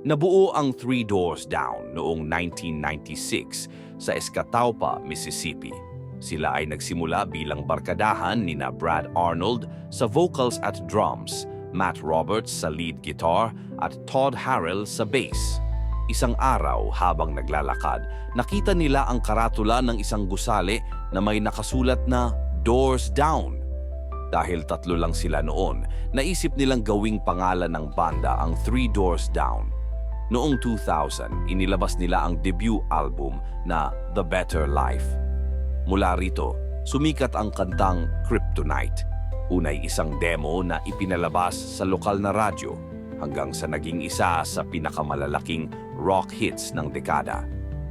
Nabuo ang Three Doors Down noong 1996 sa Escatawpa, Mississippi. Sila ay nagsimula bilang barkadahan nina Brad Arnold sa vocals at drums, Matt Roberts sa lead guitar at Todd Harrell sa bass. Isang araw habang naglalakad, nakita nila ang karatula ng isang gusali na may nakasulat na Doors Down. Dahil tatlo lang sila noon, naisip nilang gawing pangalan ng banda ang Three Doors Down. Noong 2000, inilabas nila ang debut album na The Better Life. Mula rito, sumikat ang kantang Kryptonite. Unay isang demo na ipinalabas sa lokal na radyo hanggang sa naging isa sa pinakamalalaking rock hits ng dekada.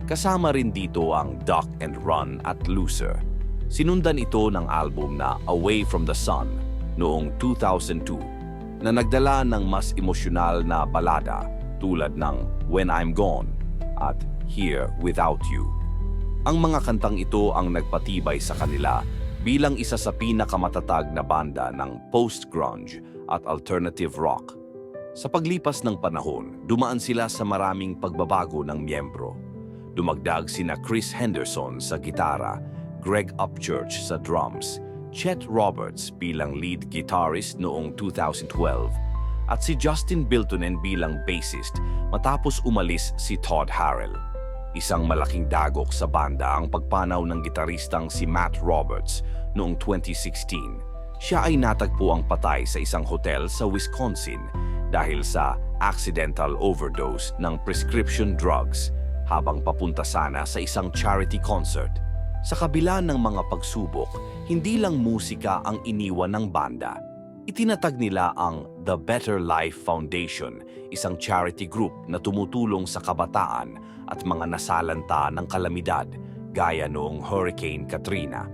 Kasama rin dito ang Duck and Run at Loser. Sinundan ito ng album na Away from the Sun noong 2002 na nagdala ng mas emosyonal na balada tulad ng When I'm Gone at Here Without You. Ang mga kantang ito ang nagpatibay sa kanila bilang isa sa pinakamatatag na banda ng post-grunge at alternative rock. Sa paglipas ng panahon, dumaan sila sa maraming pagbabago ng miyembro. Dumagdag sina Chris Henderson sa gitara, Greg Upchurch sa drums, Chet Roberts bilang lead guitarist noong 2012, at si Justin Biltonen bilang bassist matapos umalis si Todd Harrell. Isang malaking dagok sa banda ang pagpanaw ng gitaristang si Matt Roberts noong 2016. Siya ay natagpuang patay sa isang hotel sa Wisconsin dahil sa accidental overdose ng prescription drugs habang papunta sana sa isang charity concert. Sa kabila ng mga pagsubok, hindi lang musika ang iniwan ng banda. Itinatag nila ang The Better Life Foundation, isang charity group na tumutulong sa kabataan at mga nasalanta ng kalamidad gaya noong Hurricane Katrina.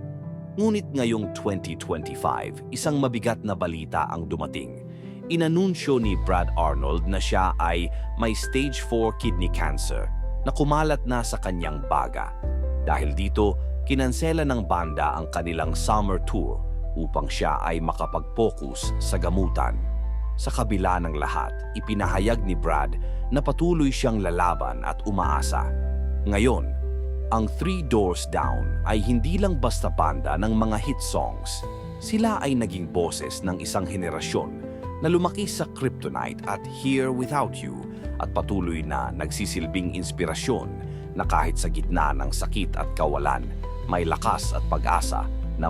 Ngunit ngayong 2025, isang mabigat na balita ang dumating. Inanunsyo ni Brad Arnold na siya ay may stage 4 kidney cancer na kumalat na sa kanyang baga. Dahil dito, kinansela ng banda ang kanilang summer tour upang siya ay makapag-focus sa gamutan. Sa kabila ng lahat, ipinahayag ni Brad na patuloy siyang lalaban at umaasa. Ngayon, ang Three Doors Down ay hindi lang basta banda ng mga hit songs. Sila ay naging boses ng isang henerasyon na lumaki sa Kryptonite at Here Without You at patuloy na nagsisilbing inspirasyon na kahit sa gitna ng sakit at kawalan, may lakas at pag-asa na